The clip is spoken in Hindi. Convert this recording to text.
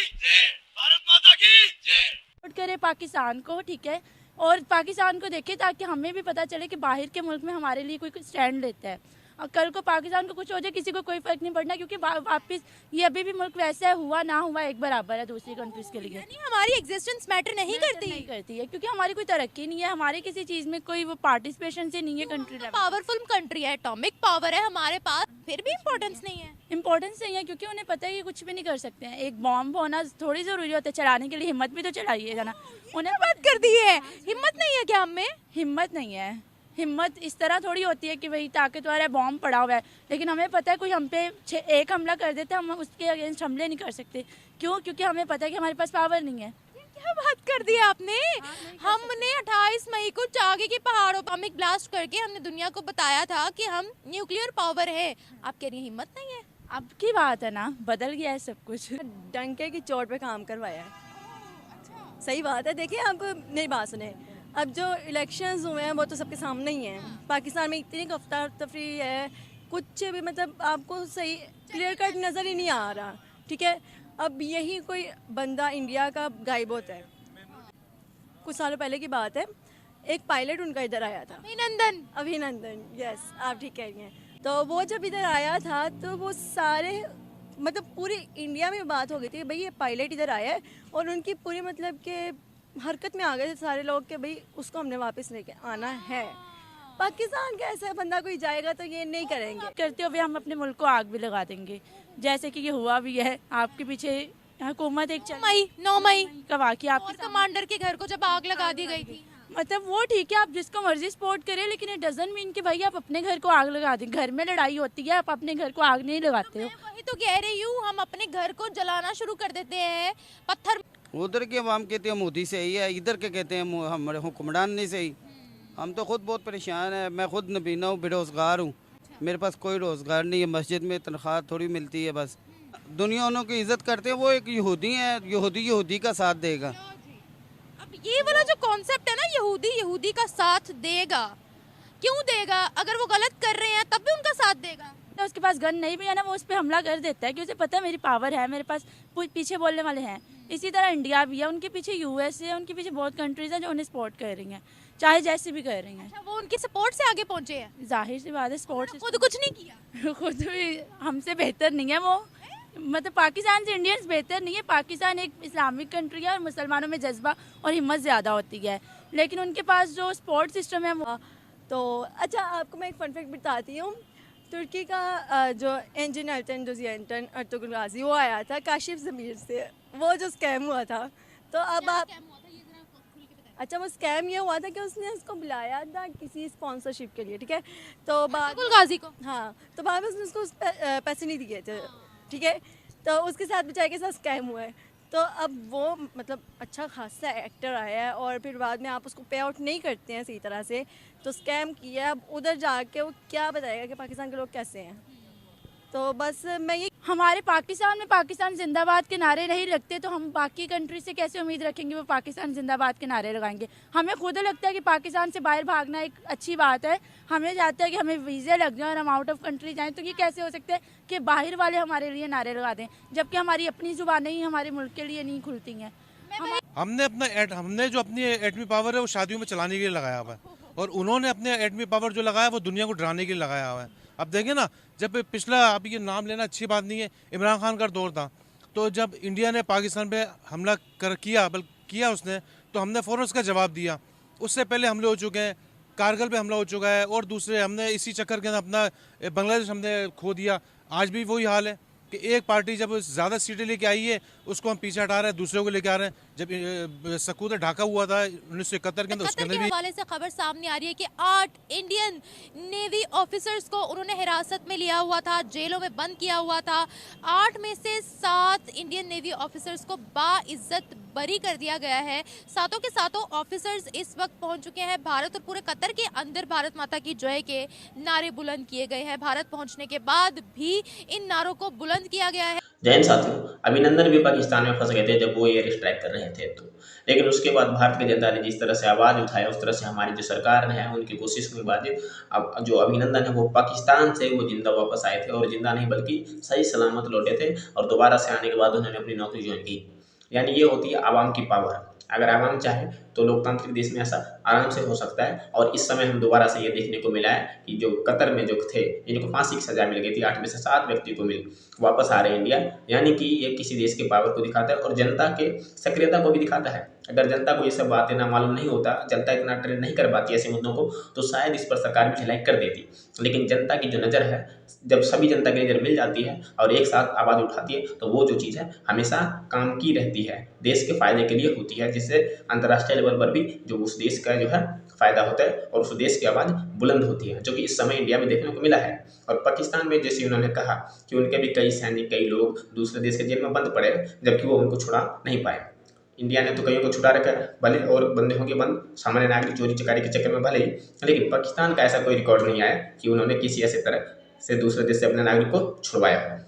जय, भारत माता की जय। सपोर्ट करें पाकिस्तान को, ठीक है, और पाकिस्तान को देखें ताकि हमें भी पता चले कि बाहर के मुल्क में हमारे लिए कोई स्टैंड लेता है। और कल को पाकिस्तान को कुछ हो जाए किसी को कोई फर्क नहीं पड़ना, क्योंकि वापस ये अभी भी मुल्क वैसे हुआ ना हुआ एक बराबर है दूसरी कंट्रीज के लिए। यानी हमारी एग्जिस्टेंस मैटर नहीं करती है, क्योंकि हमारी कोई तरक्की नहीं है, हमारे किसी चीज में कोई वो पार्टिसिपेशन से नहीं है कंट्री लेवल। पावरफुल कंट्री है, एटॉमिक पावर है हमारे पास, फिर भी इम्पोर्टेंस नहीं है। इंपॉर्टेंस नहीं है क्योंकि उन्हें पता है कि कुछ भी नहीं कर सकते हैं। एक बॉम्ब होना थोड़ी जरूरी होता है चलाने के लिए, हिम्मत भी तो चलाइएगा ना। उन्हें बात कर दी है, हिम्मत नहीं है क्या हम में? हिम्मत नहीं है। हिम्मत इस तरह थोड़ी होती है कि वही ताकतवर है, बॉम्ब पड़ा हुआ है, लेकिन हमें पता है कोई हम पे एक हमला कर देता है, हम उसके अगेंस्ट हमले नहीं कर सकते। क्यों? क्योंकि हमें पता है कि हमारे पास पावर नहीं है। क्या बात कर दी आपने। हमने 28 मई को चागे के पहाड़ों पर एटॉमिक ब्लास्ट करके हमने दुनिया को बताया था कि हम न्यूक्लियर पावर है। आप कह रही हैं हिम्मत नहीं है? अब की बात है ना, बदल गया है सब कुछ। डंके की चोट पे काम करवाया है। सही बात है। देखिए, आप मेरी बात सुने, अब जो इलेक्शंस हुए हैं वो तो सबके सामने ही हैं। पाकिस्तान में इतनी अफरा तफरी है, कुछ भी मतलब आपको सही क्लियर कट नज़र ही नहीं आ रहा, ठीक है। अब यही कोई बंदा इंडिया का गायब होता है। कुछ सालों पहले की बात है, एक पायलट उनका इधर आया था, अभिनंदन, यस, आप ठीक कह रही हैं। तो वो जब इधर आया था तो वो सारे मतलब पूरी इंडिया में बात हो गई थी, भाई ये पायलट इधर आया है, और उनकी पूरी मतलब के हरकत में आ गए थे सारे लोग कि भाई उसको हमने वापस लेके आना है। पाकिस्तान का ऐसा बंदा कोई जाएगा तो ये नहीं करेंगे। करते हुए हम अपने मुल्क को आग भी लगा देंगे, जैसे कि ये हुआ भी है। आपके पीछे हुकूमत एक 9 मई का वाकया, आपके कमांडर के घर को जब आग लगा दी गई थी। मतलब वो ठीक है, आप जिसको मर्जी सपोर्ट करें, लेकिन इट डजंट मीन कि भाई आप अपने घर को आग लगा दें। घर में लड़ाई होती है, आप अपने घर को आग नहीं लगाते हो। वही तो कह रही हूँ, हम अपने घर को जलाना शुरू कर देते हैं। पत्थर उधर के अवाम कहते हैं मोदी सही है, इधर के कहते हैं हमारे हुक्मरान नहीं सही। हम तो खुद बहुत परेशान है। मैं खुद नबीना हूँ, बेरोज़गार हूँ, मेरे पास कोई रोज़गार नहीं है। मस्जिद में तनख्वाह थोड़ी मिलती है बस। दुनिया उन्हों की इज़्ज़त करते हैं, वो एक यहूदी है, यहूदी का साथ देगा। अब ये वाला जो कॉन्सेप्ट है ना, यहूदी का साथ देगा, क्यों देगा? अगर वो गलत कर रहे हैं तब भी उनका साथ देगा। तो उसके पास गन नहीं भी है ना, वो उस पर हमला कर देता है कि उसे पता है मेरी पावर है, मेरे पास पीछे बोलने वाले हैं। इसी तरह इंडिया भी है, उनके पीछे यूएस है, उनके पीछे बहुत कंट्रीज हैं जो उन्हें सपोर्ट कर रही हैं, चाहे जैसे भी कर रही हैं। अच्छा, वो उनकी सपोर्ट से आगे पहुंचे हैं। जाहिर सी बात है, सपोर्ट खुद कुछ नहीं किया। खुद भी हमसे बेहतर नहीं है वो। मतलब पाकिस्तान से इंडियंस बेहतर नहीं है। पाकिस्तान एक इस्लामिक कंट्री है और मुसलमानों में जज्बा और हिम्मत ज़्यादा होती है, लेकिन उनके पास जो सपोर्ट सिस्टम है वो। तो अच्छा, आपको मैं एक फन फैक्ट बताती हूँ। तुर्की का जो इंजन अर्तुगरुल गाजी वो आया था काशिफ ज़मीर से, वो जो स्कैम हुआ था। तो अब आप अच्छा, वो स्कैम ये हुआ था कि उसने उसको बुलाया था किसी स्पॉन्सरशिप के लिए, ठीक है। तो बाद गाजी को, हाँ, तो बाद में उसने उसको पैसे नहीं दिए थे, ठीक है। तो उसके साथ बेचारे के साथ स्कैम हुआ है। तो अब वो मतलब अच्छा खासा एक्टर आया है और फिर बाद में आप उसको पे आउट नहीं करते हैं सही तरह से, तो स्कैम किया। अब उधर जाके वो क्या बताएगा कि पाकिस्तान के लोग कैसे हैं। तो बस मैं ये, हमारे पाकिस्तान में पाकिस्तान जिंदाबाद के नारे नहीं लगते, तो हम बाकी कंट्री से कैसे उम्मीद रखेंगे वो पाकिस्तान जिंदाबाद के नारे लगाएंगे। हमें खुद लगता है कि पाकिस्तान से बाहर भागना एक अच्छी बात है। हमें चाहता है कि हमें वीज़े लग जाए और हम आउट ऑफ कंट्री जाएं, तो ये कैसे हो सकता है कि बाहर वाले हमारे लिए नारे लगा दें, जबकि हमारी अपनी जुबानें ही हमारे मुल्क के लिए नहीं खुलती हैं। हमने जो अपनी एटमी पावर है वो शादियों में चलाने के लिए लगाया हुआ है, और उन्होंने अपने एटमी पावर जो लगाया वो दुनिया को डराने के लिए लगाया हुआ है। अब देखें ना, जब पिछला, अब ये नाम लेना अच्छी बात नहीं है, इमरान खान का दौर था, तो जब इंडिया ने पाकिस्तान पे हमला किया उसने, तो हमने फ़ौरन उसका जवाब दिया। उससे पहले हमले हो चुके हैं, कारगिल पे हमला हो चुका है, और दूसरे हमने इसी चक्कर के अंदर अपना बांग्लादेश हमने खो दिया। आज भी वही हाल है कि एक पार्टी जब ज़्यादा सीटें लेके आई है उसको हम पीछे हटा रहे हैं, दूसरे को लेके आ रहे हैं। जब सकूत ढाका हुआ था 1971 के अंदर, उसके अंदर भी हवाले से खबर सामने आ रही है कि 8 इंडियन नेवी ऑफिसर्स को उन्होंने हिरासत में लिया हुआ था, जेलों में बंद किया हुआ था। 8 में से 7 इंडियन नेवी ऑफिसर्स को बाइज्जत बरी कर दिया गया है। सातों के सातों ऑफिसर्स इस वक्त पहुंच चुके हैं भारत, और पूरे कतर के अंदर भारत माता की जय के नारे बुलंद किए गए हैं। भारत पहुंचने के बाद भी इन नारों को बुलंद किया गया है। जय हिंद साथियों, अभिनंदन भी पाकिस्तान में फंस गए थे जब वो एयर स्ट्राइक कर रहे थे तो, लेकिन उसके बाद भारतीय जनता ने जिस तरह से आवाज़ उठाया उस तरह से हमारी जो सरकार ने है उनकी कोशिश के बाद अब जो अभिनंदन है वो पाकिस्तान से वो जिंदा वापस आए थे, और जिंदा नहीं बल्कि सही सलामत लौटे थे, और दोबारा से आने के बाद उन्होंने अपनी नौकरी ज्वाइन की। यानी ये होती है आवाम की पावर। अगर आवाम चाहे तो लोकतांत्रिक देश में ऐसा आराम से हो सकता है। और इस समय हम दोबारा से ये देखने को मिला है कि जो कतर में जो थे जिनको फांसी की सजा मिल गई थी, 8 में से 7 व्यक्ति को मिल वापस आ रहे हैं इंडिया। यानी कि ये किसी देश के पावर को दिखाता है और जनता के सक्रियता को भी दिखाता है। अगर जनता को ये सब बातें ना मालूम नहीं होता, जनता इतना ट्रेंड नहीं कर पाती ऐसे मुद्दों को, तो शायद इस पर सरकार भी ढिलाई कर देती। लेकिन जनता की जो नज़र है, जब सभी जनता की नज़र मिल जाती है और एक साथ आवाज़ उठाती है, तो वो जो चीज़ है हमेशा काम की रहती है, देश के फायदे के लिए होती है, जिससे अंतर्राष्ट्रीय लेवल पर भी जो उस देश का जो है फायदा होता है और उस देश की आवाज़ बुलंद होती है, जो कि इस समय इंडिया में देखने को मिला है। और पाकिस्तान में जैसे उन्होंने कहा कि उनके भी कई सैनिक, कई लोग दूसरे देश के जेल में बंद पड़े, जबकि वो उनको छुड़ा नहीं पाए। इंडिया ने तो कईयों को छुटा रखा है, भले और बंदे होंगे बंद सामान्य नागरिक चोरी चकारी के चक्कर में भले ही, लेकिन पाकिस्तान का ऐसा कोई रिकॉर्ड नहीं आया कि उन्होंने किसी ऐसे तरह से दूसरे देश से अपने नागरिक को छुड़वाया हो।